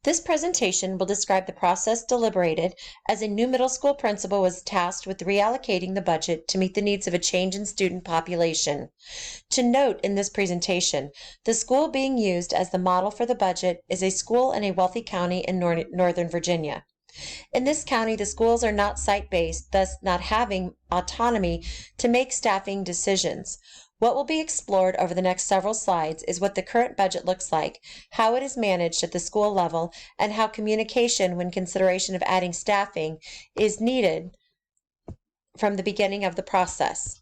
This presentation will describe the process deliberated as a new middle school principal was tasked with reallocating the budget to meet the needs of a change in student population. To note in this presentation, the school being used as the model for the budget is a school in a wealthy county in Northern Virginia. In this county, the schools are not site-based, thus not having autonomy to make staffing decisions. What will be explored over the next several slides is what the current budget looks like, how it is managed at the school level, and how communication when consideration of adding staffing is needed from the beginning of the process.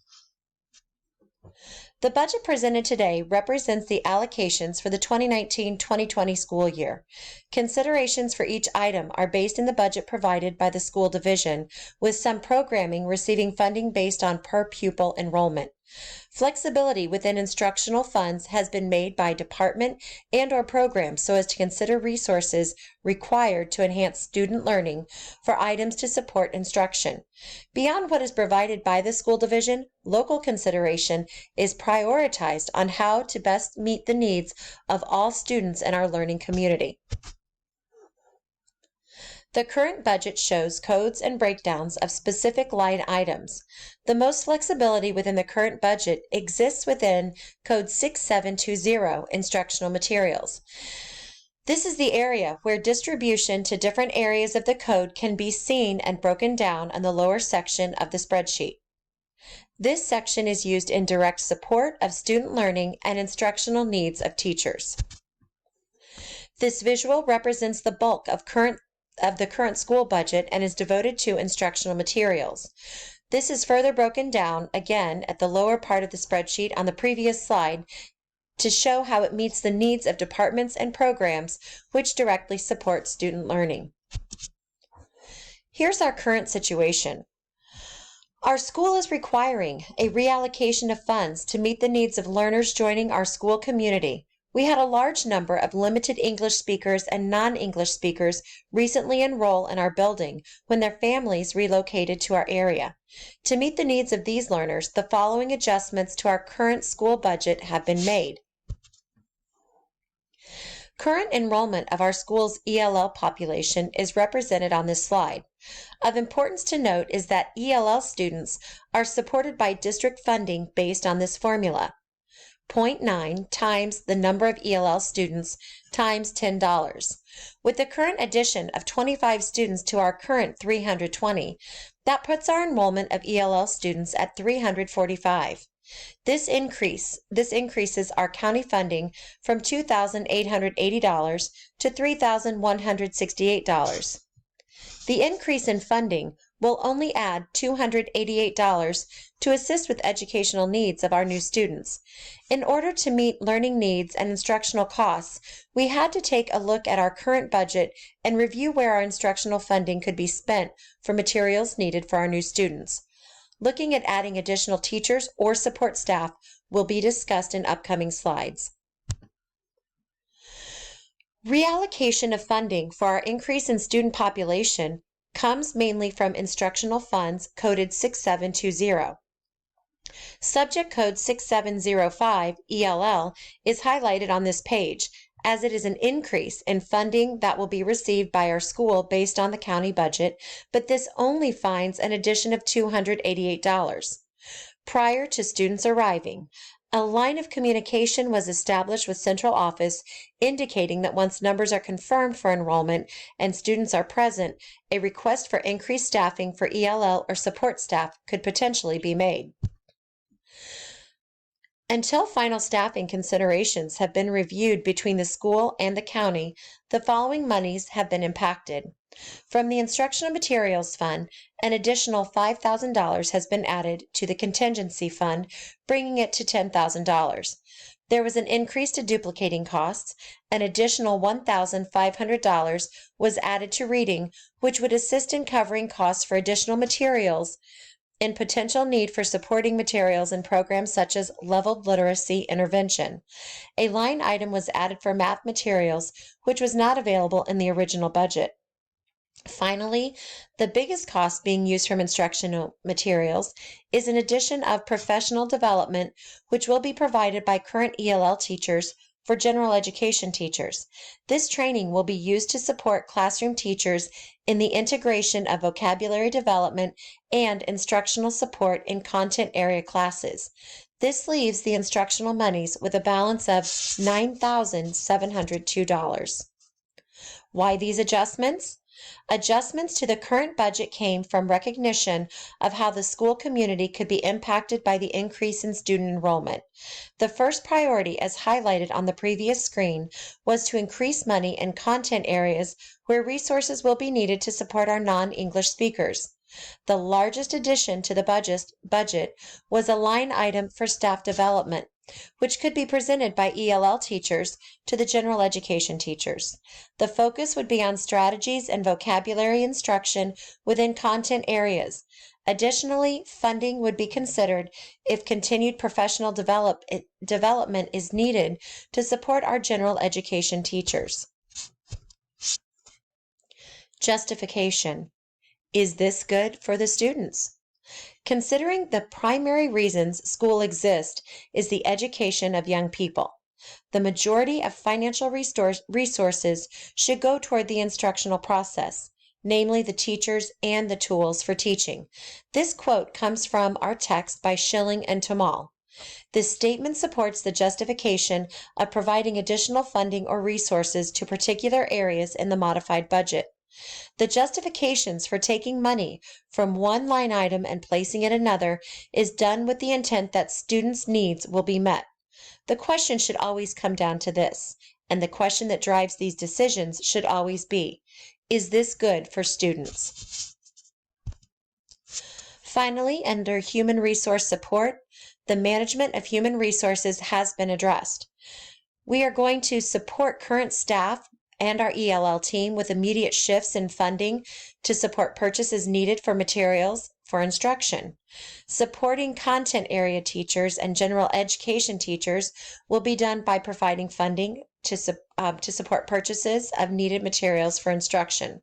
The budget presented today represents the allocations for the 2019-2020 school year. Considerations for each item are based in the budget provided by the school division, with some programming receiving funding based on per pupil enrollment. Flexibility within instructional funds has been made by department and/or program so as to consider resources required to enhance student learning for items to support instruction. Beyond what is provided by the school division, local consideration is prioritized on how to best meet the needs of all students in our learning community. The current budget shows codes and breakdowns of specific line items. The most flexibility within the current budget exists within Code 6720, Instructional Materials. This is the area where distribution to different areas of the code can be seen and broken down on the lower section of the spreadsheet. This section is used in direct support of student learning and instructional needs of teachers. This visual represents the bulk of the current school budget and is devoted to instructional materials. This is further broken down again at the lower part of the spreadsheet on the previous slide to show how it meets the needs of departments and programs which directly support student learning. Here's our current situation. Our school is requiring a reallocation of funds to meet the needs of learners joining our school community. We had a large number of limited English speakers and non-English speakers recently enroll in our building when their families relocated to our area. To meet the needs of these learners, the following adjustments to our current school budget have been made. Current enrollment of our school's ELL population is represented on this slide. Of importance to note is that ELL students are supported by district funding based on this formula. 0.9 times the number of ELL students times $10. With the current addition of 25 students to our current 320, that puts our enrollment of ELL students at 345. This increases our county funding from $2,880 to $3,168. The increase in funding will only add $288 to assist with educational needs of our new students. In order to meet learning needs and instructional costs, we had to take a look at our current budget and review where our instructional funding could be spent for materials needed for our new students. Looking at adding additional teachers or support staff will be discussed in upcoming slides. Reallocation of funding for our increase in student population comes mainly from instructional funds coded 6720. Subject code 6705 ELL is highlighted on this page as it is an increase in funding that will be received by our school based on the county budget, but this only finds an addition of $288. Prior to students arriving, a line of communication was established with central office indicating that once numbers are confirmed for enrollment and students are present, a request for increased staffing for ELL or support staff could potentially be made. Until final staffing considerations have been reviewed between the school and the county, the following monies have been impacted. From the Instructional Materials Fund, an additional $5,000 has been added to the Contingency Fund, bringing it to $10,000. There was an increase to duplicating costs. An additional $1,500 was added to reading, which would assist in covering costs for additional materials and potential need for supporting materials in programs such as leveled literacy intervention. A line item was added for math materials, which was not available in the original budget. Finally, the biggest cost being used from instructional materials is an addition of professional development, which will be provided by current ELL teachers for general education teachers. This training will be used to support classroom teachers in the integration of vocabulary development and instructional support in content area classes. This leaves the instructional monies with a balance of $9,702. Why these adjustments? Adjustments to the current budget came from recognition of how the school community could be impacted by the increase in student enrollment. The first priority, as highlighted on the previous screen, was to increase money in content areas where resources will be needed to support our non-English speakers. The largest addition to the budget was a line item for staff development, which could be presented by ELL teachers to the general education teachers. The focus would be on strategies and vocabulary instruction within content areas. Additionally, funding would be considered if continued professional development is needed to support our general education teachers. Justification. Is this good for the students? Considering the primary reasons school exists is the education of young people, the majority of financial resources should go toward the instructional process, namely the teachers and the tools for teaching. This quote comes from our text by Schilling and Tomal. This statement supports the justification of providing additional funding or resources to particular areas in the modified budget. The justifications for taking money from one line item and placing it in another is done with the intent that students' needs will be met. The question should always come down to this, and the question that drives these decisions should always be, is this good for students? Finally, under human resource support, the management of human resources has been addressed. We are going to support current staff and our ELL team with immediate shifts in funding to support purchases needed for materials for instruction. Supporting content area teachers and general education teachers will be done by providing funding to support purchases of needed materials for instruction.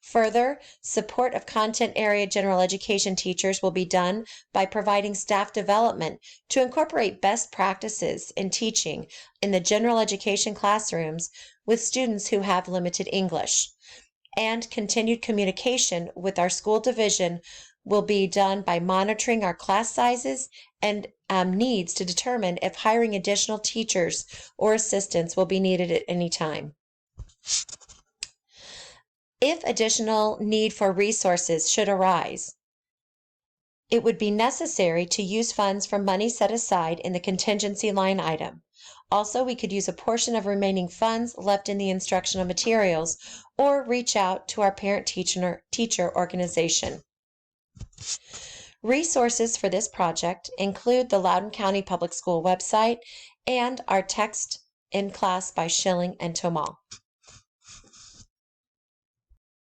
Further, support of content area general education teachers will be done by providing staff development to incorporate best practices in teaching in the general education classrooms with students who have limited English. And continued communication with our school division will be done by monitoring our class sizes and needs to determine if hiring additional teachers or assistants will be needed at any time. If additional need for resources should arise, it would be necessary to use funds from money set aside in the contingency line item. Also, we could use a portion of remaining funds left in the instructional materials or reach out to our parent-teacher organization. Resources for this project include the Loudoun County Public School website and our text in class by Schilling and Tomal.